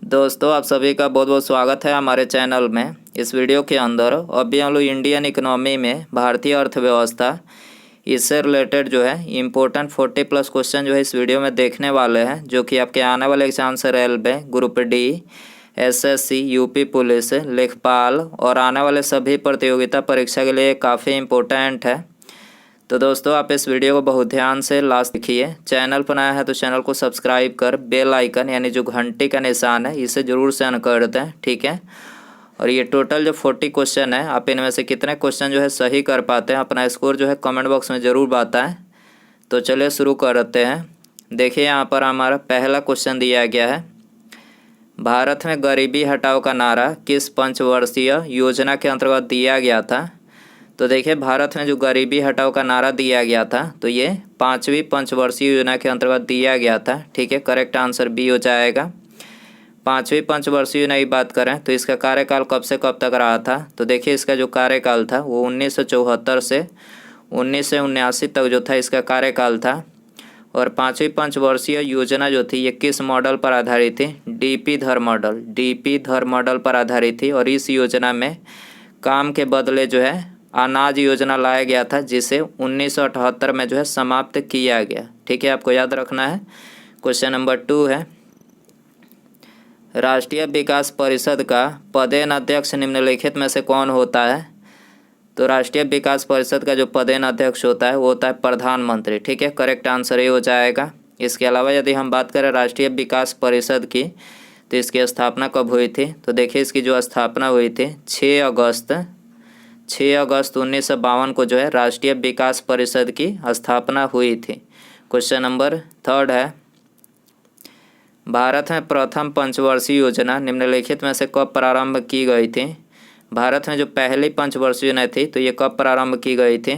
दोस्तों, आप सभी का बहुत बहुत स्वागत है हमारे चैनल में। इस वीडियो के अंदर अभी हम लोग इंडियन इकोनॉमी में भारतीय अर्थव्यवस्था इससे रिलेटेड जो है इम्पोर्टेंट 40+ क्वेश्चन जो है इस वीडियो में देखने वाले हैं, जो कि आपके आने वाले एग्जाम से railway group D, SSC, UP police, लेखपाल और आने वाले सभी प्रतियोगिता परीक्षा के लिए काफ़ी इम्पोर्टेंट है। तो दोस्तों, आप इस वीडियो को बहुत ध्यान से लास्ट देखिए। चैनल पर नया है तो चैनल को सब्सक्राइब कर बेल आइकन यानी जो घंटी का निशान है इसे ज़रूर से ऑन कर दें, ठीक है। और ये टोटल जो 40 क्वेश्चन है, आप इनमें से कितने क्वेश्चन जो है सही कर पाते हैं, अपना स्कोर जो है कमेंट बॉक्स में ज़रूर बताएं। तो चलिए शुरू करते हैं। देखिए, यहाँ पर हमारा पहला क्वेश्चन दिया गया है, भारत में गरीबी हटाओ का नारा किस पंचवर्षीय योजना के अंतर्गत दिया गया था। तो देखिए, भारत में जो गरीबी हटाओ का नारा दिया गया था तो ये 5वीं पंचवर्षीय योजना के अंतर्गत दिया गया था, ठीक है। करेक्ट आंसर बी हो जाएगा। 5वीं पंचवर्षीय योजना की बात करें तो इसका कार्यकाल कब से कब तक रहा था। तो देखिए, इसका जो कार्यकाल था वो 1974 से 1979 तक जो था इसका कार्यकाल था। और 5वीं पंचवर्षीय योजना जो थी ये किस मॉडल पर आधारित थी, डीपी धर मॉडल पर आधारित थी। और इस योजना में काम के बदले जो है अनाज योजना लाया गया था, जिसे 1978 में जो है समाप्त किया गया, ठीक है। आपको याद रखना है। क्वेश्चन नंबर 2 है, राष्ट्रीय विकास परिषद का पदेन अध्यक्ष निम्नलिखित में से कौन होता है। तो राष्ट्रीय विकास परिषद का जो पदेन अध्यक्ष होता है वो होता है प्रधानमंत्री, ठीक है। करेक्ट आंसर ये हो जाएगा। इसके अलावा यदि हम बात करें राष्ट्रीय विकास परिषद की तो इसकी स्थापना कब हुई थी। तो देखिए, इसकी जो स्थापना हुई थी 6 अगस्त 1952 को जो है राष्ट्रीय विकास परिषद की स्थापना हुई थी। क्वेश्चन नंबर 3 है, भारत में प्रथम पंचवर्षीय योजना निम्नलिखित में से कब प्रारंभ की गई थी। भारत में जो पहली पंचवर्षीय योजना थी तो ये कब प्रारंभ की गई थी।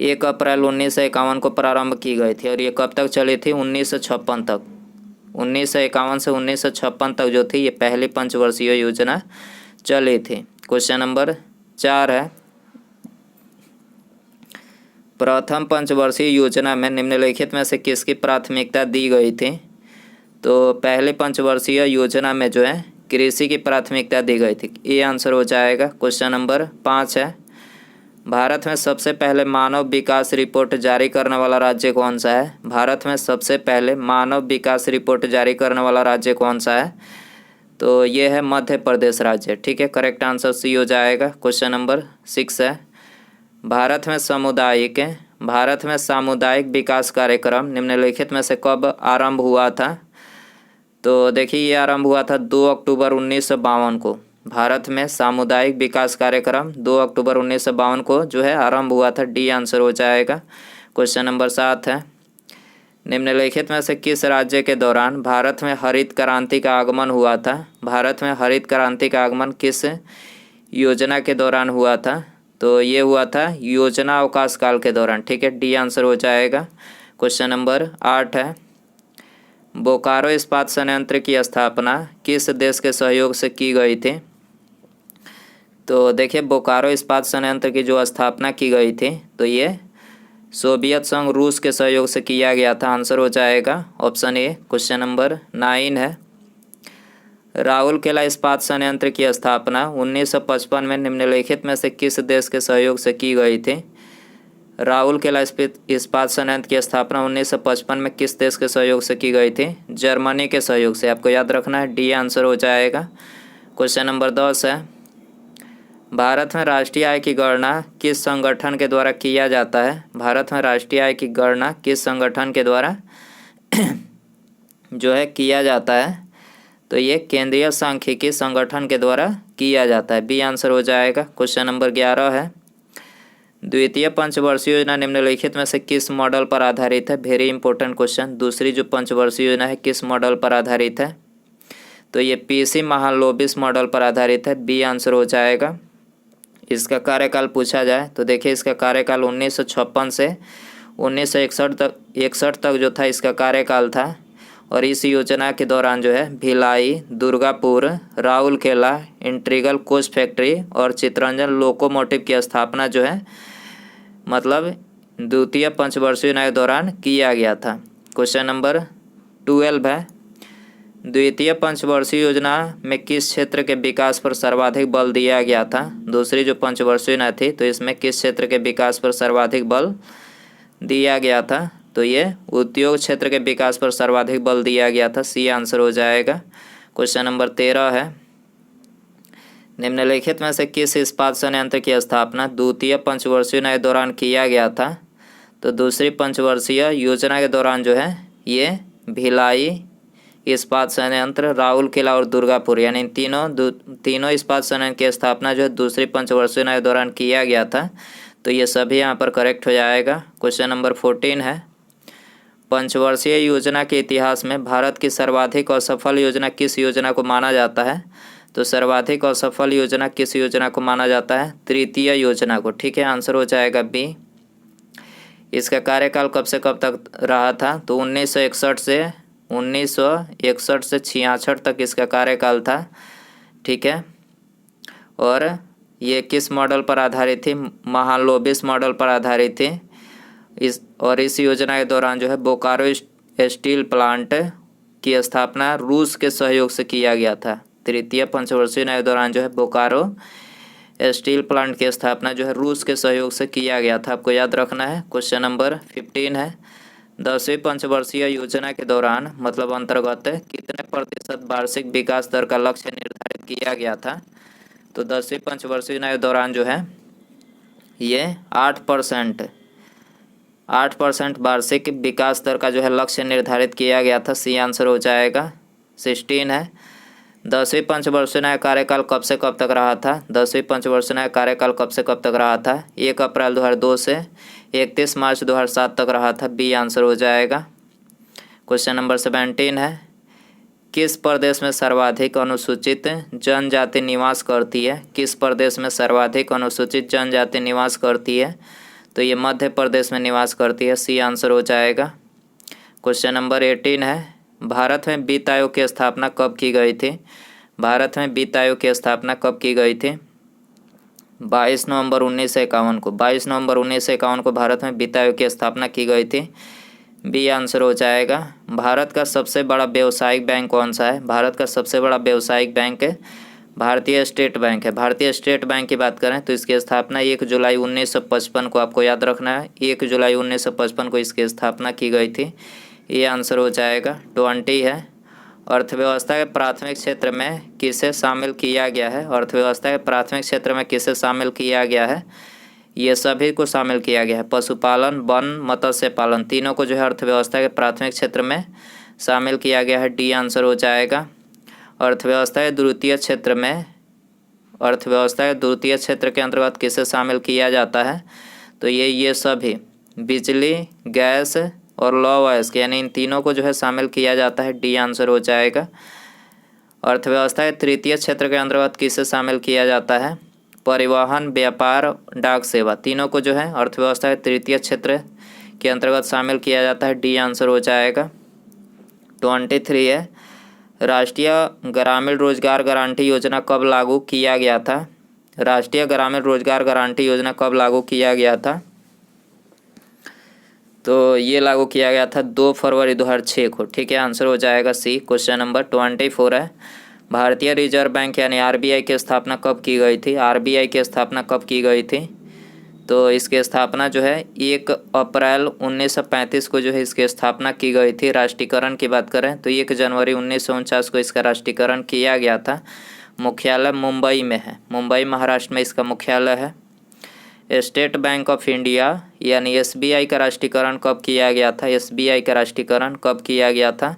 1 अप्रैल 1951 को प्रारंभ की गई थी और ये कब तक चली थी, 1956 तक। 1951 से 1956 तक जो थी ये पहली पंचवर्षीय योजना चली थी। क्वेश्चन नंबर 4 है, प्रथम पंचवर्षीय योजना में निम्नलिखित में से किसकी प्राथमिकता दी गई थी। तो पहले पंचवर्षीय योजना में जो है कृषि की प्राथमिकता दी गई थी, ये आंसर हो जाएगा। क्वेश्चन नंबर 5 है, भारत में सबसे पहले मानव विकास रिपोर्ट जारी करने वाला राज्य कौन सा है। भारत में सबसे पहले मानव विकास रिपोर्ट जारी करने वाला राज्य कौन सा है। तो ये है मध्य प्रदेश राज्य, ठीक है। करेक्ट आंसर सी हो जाएगा। क्वेश्चन नंबर 6 है, भारत में सामुदायिक विकास कार्यक्रम निम्नलिखित में से कब आरंभ हुआ था। तो देखिए, ये आरंभ हुआ था 2 अक्टूबर 1952 को। भारत में सामुदायिक विकास कार्यक्रम 2 अक्टूबर 1952 को जो है आरंभ हुआ था, डी आंसर हो जाएगा। क्वेश्चन नंबर 7 है, निम्नलिखित में से किस राज्य के दौरान भारत में हरित क्रांति का आगमन हुआ था। भारत में हरित क्रांति का आगमन किस योजना के दौरान हुआ था। तो ये हुआ था योजना अवकाश काल के दौरान, ठीक है। डी आंसर हो जाएगा। क्वेश्चन नंबर 8 है, बोकारो इस्पात संयंत्र की स्थापना किस देश के सहयोग से की गई थी। तो देखिए, बोकारो इस्पात संयंत्र की जो स्थापना की गई थी तो ये सोवियत संघ रूस के सहयोग से किया गया था, आंसर हो जाएगा ऑप्शन ए। क्वेश्चन नंबर 9 है, राउरकेला इस्पात संयंत्र की स्थापना 1955 में निम्नलिखित में से किस देश के सहयोग से की गई थी। राउरकेला इस्पात संयंत्र की स्थापना 1955 में किस देश के सहयोग से की गई थी, जर्मनी के सहयोग से। आपको याद रखना है, डी आंसर हो जाएगा। क्वेश्चन नंबर 10 है, भारत में राष्ट्रीय आय की गणना किस संगठन के द्वारा किया जाता है। भारत में राष्ट्रीय आय की गणना किस संगठन के द्वारा जो है किया जाता है। तो ये केंद्रीय सांख्यिकी संगठन के द्वारा किया जाता है, बी आंसर हो जाएगा। क्वेश्चन नंबर 11 है, द्वितीय पंचवर्षीय योजना निम्नलिखित में से किस मॉडल पर आधारित है। वेरी इंपॉर्टेंट क्वेश्चन, दूसरी जो पंचवर्षीय योजना है किस मॉडल पर आधारित है। तो ये पीसी महालनोबिस मॉडल पर आधारित है, बी आंसर हो जाएगा। इसका कार्यकाल पूछा जाए तो देखिए, इसका कार्यकाल 1956 से 1961 तक जो था इसका कार्यकाल था। और इस योजना के दौरान जो है Bhilai, Durgapur, Rourkela integral coach factory और चितरंजन लोकोमोटिव की स्थापना जो है मतलब द्वितीय पंचवर्षीय योजना के दौरान किया गया था। क्वेश्चन नंबर 12 है, द्वितीय पंचवर्षीय योजना में किस क्षेत्र के विकास पर सर्वाधिक बल दिया गया था? दूसरी जो पंचवर्षीय योजना थी तो इसमें किस क्षेत्र के विकास पर सर्वाधिक बल दिया गया था? तो ये उद्योग क्षेत्र के विकास पर सर्वाधिक बल दिया गया था। सी आंसर हो जाएगा। क्वेश्चन नंबर 13 है, निम्नलिखित में से किस इस्पात संयंत्र की स्थापना द्वितीय पंचवर्षीय योजना के दौरान किया गया था? तो दूसरी पंचवर्षीय योजना के दौरान जो है ये भिलाई इस्पात संयंत्र, राउरकेला और दुर्गापुर यानी तीनों इस्पात संयंत्र की स्थापना जो है दूसरी पंचवर्षीय योजना के दौरान किया गया था। तो ये सभी यहाँ पर करेक्ट हो जाएगा। क्वेश्चन नंबर 14 है, पंचवर्षीय योजना के इतिहास में भारत की सर्वाधिक असफल योजना किस योजना को माना जाता है? तो सर्वाधिक असफल योजना किस योजना को माना जाता है? तृतीय योजना को। ठीक है, आंसर हो जाएगा बी। इसका कार्यकाल कब से कब तक रहा था? तो 1961 से 66 तक इसका कार्यकाल था। ठीक है, और ये किस मॉडल पर आधारित थी? महालोबिस मॉडल पर आधारित थी। इस योजना के दौरान जो है बोकारो स्टील प्लांट की स्थापना रूस के सहयोग से किया गया था। तृतीय पंचवर्षीय योजना के दौरान जो है बोकारो स्टील प्लांट की स्थापना जो है रूस के सहयोग से किया गया था, आपको याद रखना है। क्वेश्चन नंबर 15 है, 10वीं पंचवर्षीय योजना के दौरान मतलब अंतर्गत कितने प्रतिशत वार्षिक विकास दर का लक्ष्य निर्धारित किया गया था? तो 10वीं पंचवर्षीय योजना के दौरान जो है ये 8% वार्षिक विकास दर का जो है लक्ष्य निर्धारित किया गया था। सी आंसर हो जाएगा। 16 है, 10वीं पंचवर्षीय योजना का कार्यकाल कब से कब तक रहा था? 10वीं पंचवर्षीय योजना का कार्यकाल कब से कब तक रहा था? 1 अप्रैल 2002 से 31 मार्च 2007 तक रहा था। बी आंसर हो जाएगा। क्वेश्चन नंबर 17 है, किस प्रदेश में सर्वाधिक अनुसूचित जनजाति निवास करती है? किस प्रदेश में सर्वाधिक अनुसूचित जनजाति निवास करती है? तो ये मध्य प्रदेश में निवास करती है। सी आंसर हो जाएगा। क्वेश्चन नंबर 18 है, भारत में वित्त आयोग की स्थापना कब की गई थी? भारत में वित्त आयोग की स्थापना कब की गई थी? 22 नवंबर 1951 को। 22 नवंबर 1951 को भारत में वित्त आयोग की स्थापना की गई थी। बी आंसर हो जाएगा। भारत का सबसे बड़ा व्यावसायिक बैंक कौन सा है? भारत का सबसे बड़ा व्यावसायिक बैंक है भारतीय स्टेट बैंक है। भारतीय स्टेट बैंक की बात करें तो इसकी स्थापना 1 जुलाई 1955 को, आपको याद रखना है, 1 जुलाई 1955 को इसकी स्थापना की गई थी। ये आंसर हो जाएगा। 20 है, अर्थव्यवस्था के प्राथमिक क्षेत्र में किसे शामिल किया गया है? अर्थव्यवस्था के प्राथमिक क्षेत्र में किसे शामिल किया गया है? ये सभी को शामिल किया गया है। पशुपालन, वन, मत्स्य पालन, तीनों को जो है अर्थव्यवस्था के प्राथमिक क्षेत्र में शामिल किया गया है। डी आंसर हो जाएगा। अर्थव्यवस्था के द्वितीय क्षेत्र के अंतर्गत किसे शामिल किया जाता है? तो ये सभी बिजली, गैस और लौ अयस्क यानी इन तीनों को जो है शामिल किया जाता है। डी आंसर हो जाएगा। अर्थव्यवस्था के तृतीय क्षेत्र के अंतर्गत किसे शामिल किया जाता है? परिवहन, व्यापार, डाक सेवा, तीनों को जो है अर्थव्यवस्था के तृतीय क्षेत्र के अंतर्गत शामिल किया जाता है। डी आंसर हो जाएगा। 23 है, राष्ट्रीय ग्रामीण रोजगार गारंटी योजना कब लागू किया गया था? राष्ट्रीय ग्रामीण रोजगार गारंटी योजना कब लागू किया गया था? तो ये लागू किया गया था 2 फरवरी 2006 को। ठीक है, आंसर हो जाएगा सी। क्वेश्चन नंबर 24 है, भारतीय रिजर्व बैंक यानी आरबीआई की स्थापना कब की गई थी? आरबीआई की स्थापना कब की गई थी? तो इसकी स्थापना जो है 1 अप्रैल 1935 को जो है इसकी स्थापना की गई थी। राष्ट्रीयकरण की बात करें तो 1 जनवरी 1949 को इसका राष्ट्रीयकरण किया गया था। मुख्यालय मुंबई में है, मुंबई महाराष्ट्र में इसका मुख्यालय है। स्टेट बैंक ऑफ इंडिया यानी एसबीआई का राष्ट्रीयकरण कब किया गया था? एसबीआई का राष्ट्रीयकरण कब किया गया था?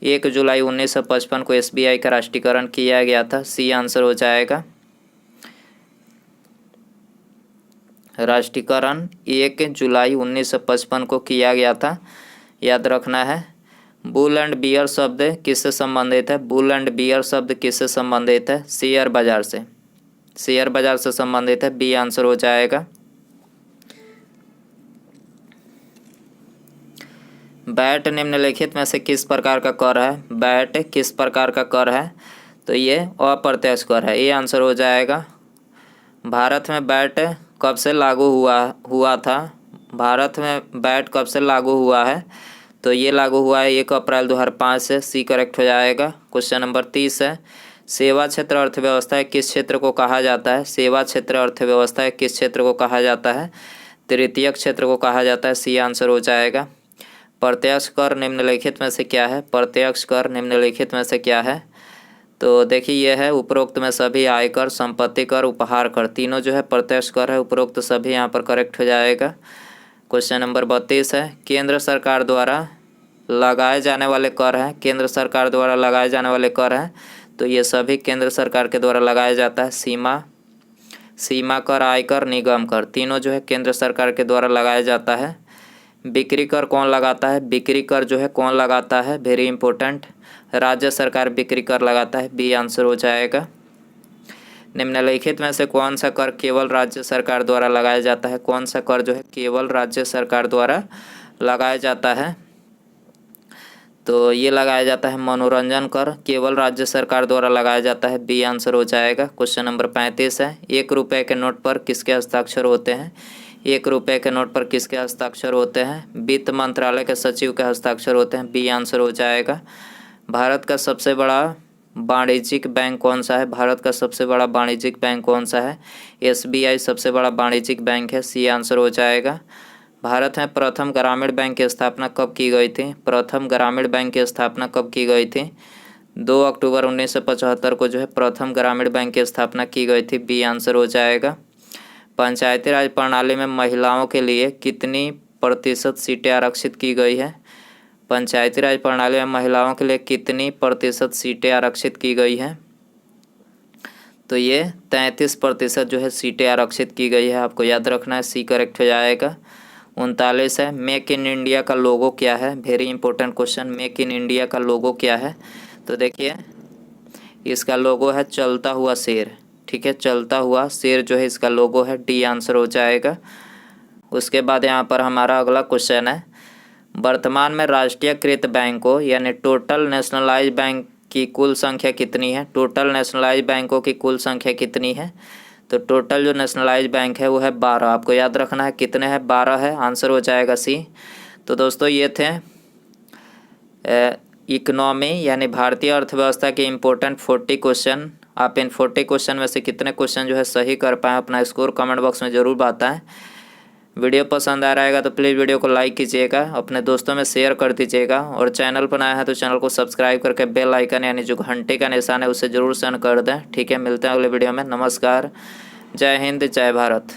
1 जुलाई 1955 को एसबीआई का राष्ट्रीयकरण किया गया था। सी आंसर हो जाएगा। राष्ट्रीयकरण 1 जुलाई 1955 को किया गया था, याद रखना है। बुल एंड बियर शब्द किससे संबंधित है? बुल एंड बियर शब्द किससे संबंधित है? शेयर बाजार से, शेयर बाजार से संबंधित है। बी आंसर हो जाएगा। वैट निम्नलिखित में से किस प्रकार का कर है? वैट किस प्रकार का कर है? तो ये अप्रत्यक्ष कर है। ये आंसर हो जाएगा। भारत में वैट कब से लागू हुआ था? भारत में वैट कब से लागू हुआ है? तो ये लागू हुआ है 1 अप्रैल 2005 से, सी करेक्ट हो जाएगा। क्वेश्चन नंबर 30 है, सेवा क्षेत्र अर्थव्यवस्था किस क्षेत्र को कहा जाता है? सेवा क्षेत्र अर्थव्यवस्था किस क्षेत्र को कहा जाता है? तृतीयक क्षेत्र को कहा जाता है, सी आंसर हो जाएगा। प्रत्यक्ष कर निम्नलिखित में से क्या है? प्रत्यक्ष कर निम्नलिखित में से क्या है? तो देखिए यह है उपरोक्त में सभी आयकर, संपत्ति कर, उपहार कर, तीनों जो है प्रत्यक्ष कर है। उपरोक्त सभी यहाँ पर करेक्ट हो जाएगा। क्वेश्चन नंबर 32 है, केंद्र सरकार द्वारा लगाए जाने वाले कर हैं। केंद्र सरकार द्वारा लगाए जाने वाले कर हैं, तो ये सभी केंद्र सरकार के द्वारा लगाया जाता है। सीमा कर, आयकर, निगम कर, तीनों जो है केंद्र सरकार के द्वारा लगाया जाता है। बिक्री कर कौन लगाता है? बिक्री कर जो है कौन लगाता है? वेरी इंपॉर्टेंट, राज्य सरकार बिक्री कर लगाता है, बी आंसर हो जाएगा। निम्नलिखित में से कौन सा कर केवल राज्य सरकार द्वारा लगाया जाता है? कौन सा कर जो है केवल राज्य सरकार द्वारा लगाया जाता है? तो ये लगाया जाता है मनोरंजन कर, केवल राज्य सरकार द्वारा लगाया जाता है, बी आंसर हो जाएगा। क्वेश्चन नंबर 35 है, 1 रुपये के नोट पर किसके हस्ताक्षर होते हैं? 1 रुपये के नोट पर किसके हस्ताक्षर होते हैं? वित्त मंत्रालय के सचिव के हस्ताक्षर होते हैं, बी आंसर हो जाएगा। भारत का सबसे बड़ा वाणिज्यिक बैंक कौन सा है? भारत का सबसे बड़ा वाणिज्यिक बैंक कौन सा है? SBI सबसे बड़ा वाणिज्यिक बैंक है, सी आंसर हो जाएगा। भारत में प्रथम ग्रामीण बैंक की स्थापना कब की गई थी? प्रथम ग्रामीण बैंक की स्थापना कब की गई थी? 2 अक्टूबर 1975 को जो है प्रथम ग्रामीण बैंक की स्थापना की गई थी, बी आंसर हो जाएगा। पंचायती राज प्रणाली में महिलाओं के लिए कितनी प्रतिशत सीटें आरक्षित की गई है? पंचायती राज प्रणाली में महिलाओं के लिए कितनी प्रतिशत सीटें आरक्षित की गई है? तो ये 33% जो है सीटें आरक्षित की गई है, आपको याद रखना है, सी करेक्ट हो जाएगा। 39 है, मेक इन इंडिया का लोगो क्या है? Very important question, make in India का लोगो क्या है? तो देखिए इसका लोगो है चलता हुआ शेर, ठीक है, चलता हुआ शेर जो है इसका लोगो है, डी आंसर हो जाएगा। उसके बाद यहाँ पर हमारा अगला क्वेश्चन है, वर्तमान में राष्ट्रीयकृत बैंकों यानी टोटल नेशनलाइज बैंक की कुल संख्या कितनी है? टोटल नेशनलाइज बैंकों की कुल संख्या कितनी है? तो टोटल जो नेशनलाइज बैंक है वो है 12, आपको याद रखना है कितने हैं, 12 है, आंसर हो जाएगा सी। तो दोस्तों ये थे इकोनॉमी यानी भारतीय अर्थव्यवस्था के इम्पोर्टेंट 40 क्वेश्चन। आप इन 40 क्वेश्चन में से कितने क्वेश्चन जो है सही कर पाएँ, अपना स्कोर कमेंट बॉक्स में ज़रूर बताएं। वीडियो पसंद आ रहेगा तो प्लीज़ वीडियो को लाइक कीजिएगा, अपने दोस्तों में शेयर कर दीजिएगा, और चैनल पर नया है तो चैनल को सब्सक्राइब करके बेल आइकन यानी जो घंटे का निशान है उसे ज़रूर सेंड कर दें। ठीक है, मिलते हैं अगले वीडियो में। नमस्कार, जय हिंद, जय भारत।